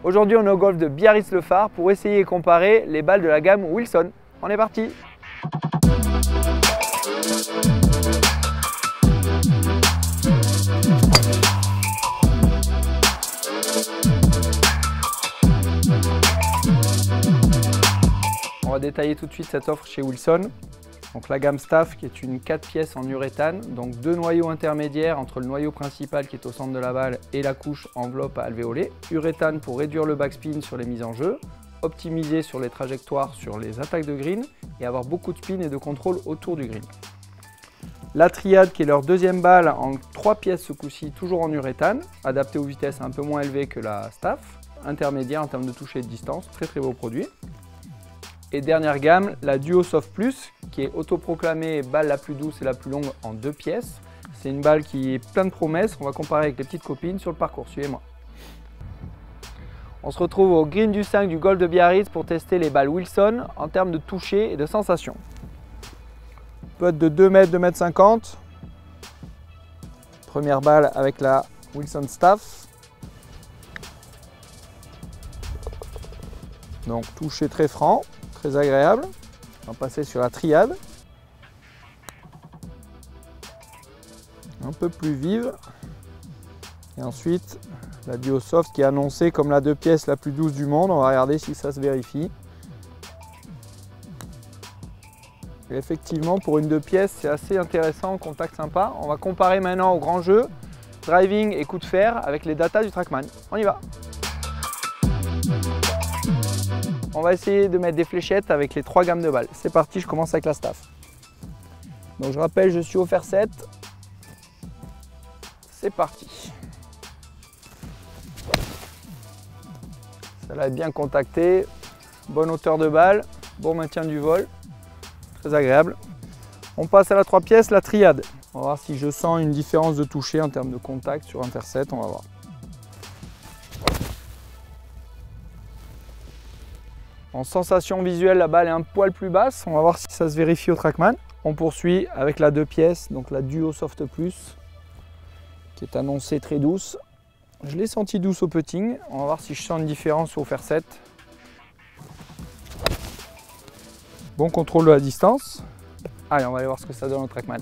Aujourd'hui, on est au golf de Biarritz-le-Phare pour essayer et comparer les balles de la gamme Wilson. On est parti! On va détailler tout de suite cette offre chez Wilson. Donc la gamme Staff qui est une 4 pièces en uréthane, donc 2 noyaux intermédiaires entre le noyau principal qui est au centre de la balle et la couche enveloppe à alvéolé. Uréthane pour réduire le backspin sur les mises en jeu, optimiser sur les trajectoires sur les attaques de green et avoir beaucoup de spin et de contrôle autour du green. La Triade qui est leur deuxième balle en 3 pièces ce coup-ci, toujours en uréthane, adaptée aux vitesses un peu moins élevées que la Staff, intermédiaire en termes de toucher et de distance, très beau produit. Et dernière gamme, la Duo Soft Plus, qui est autoproclamée balle la plus douce et la plus longue en 2 pièces. C'est une balle qui est pleine de promesses, on va comparer avec les petites copines sur le parcours, suivez-moi. On se retrouve au green du 5 du golf de Biarritz pour tester les balles Wilson en termes de toucher et de sensation. Putt de 2 mètres, 2 mètres 50. Première balle avec la Wilson Staff. Donc toucher très franc. Très agréable. On va passer sur la Triade. Un peu plus vive. Et ensuite, la Duo Soft qui est annoncée comme la 2 pièces la plus douce du monde. On va regarder si ça se vérifie. Et effectivement, pour une 2 pièces, c'est assez intéressant, contact sympa. On va comparer maintenant au grand jeu, driving et coup de fer avec les datas du Trackman. On y va! On va essayer de mettre des fléchettes avec les 3 gammes de balles. C'est parti, je commence avec la Staff. Donc je rappelle, je suis au fer 7. C'est parti. Celle-là est bien contactée. Bonne hauteur de balle, bon maintien du vol. Très agréable. On passe à la 3 pièces, la Triade. On va voir si je sens une différence de toucher en termes de contact sur un fer 7. On va voir. En sensation visuelle, la balle est un poil plus basse. On va voir si ça se vérifie au Trackman. On poursuit avec la 2 pièces, donc la Duo Soft Plus, qui est annoncée très douce. Je l'ai sentie douce au putting. On va voir si je sens une différence au fer 7. Bon contrôle de la distance. Allez, on va aller voir ce que ça donne au Trackman.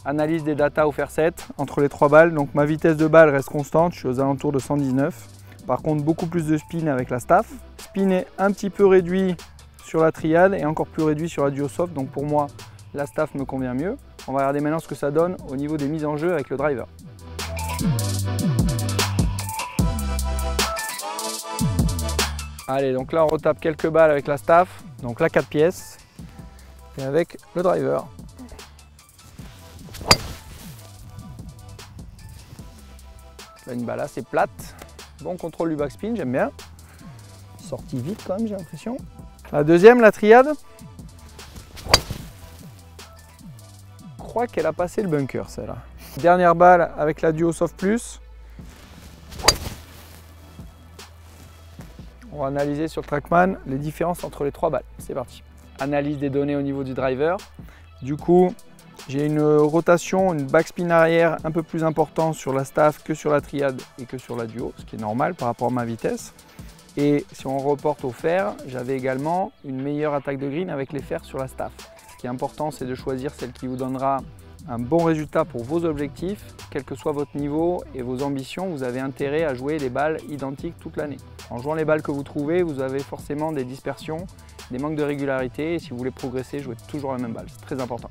Analyse des datas au fer 7 entre les 3 balles. Donc ma vitesse de balle reste constante. Je suis aux alentours de 119. Par contre, beaucoup plus de spin avec la Staff. Spin est un petit peu réduit sur la Triade et encore plus réduit sur la Duo Soft. Donc pour moi, la Staff me convient mieux. On va regarder maintenant ce que ça donne au niveau des mises en jeu avec le driver. Allez, donc là on retape quelques balles avec la Staff. Donc la 4 pièces et avec le driver. Là, une balle assez plate. Bon contrôle du backspin, j'aime bien. Sortie vite quand même, j'ai l'impression. La deuxième, la Triade. Je crois qu'elle a passé le bunker, celle-là. Dernière balle avec la Duo Soft Plus. On va analyser sur le Trackman les différences entre les 3 balles. C'est parti. Analyse des données au niveau du driver. Du coup, j'ai une rotation, une backspin arrière un peu plus importante sur la Staff que sur la Triade et que sur la Duo, ce qui est normal par rapport à ma vitesse. Et si on reporte au fer, j'avais également une meilleure attaque de green avec les fers sur la Staff. Ce qui est important, c'est de choisir celle qui vous donnera un bon résultat pour vos objectifs, quel que soit votre niveau et vos ambitions. Vous avez intérêt à jouer des balles identiques toute l'année. En jouant les balles que vous trouvez, vous avez forcément des dispersions, des manques de régularité. Et si vous voulez progresser, jouez toujours la même balle. C'est très important.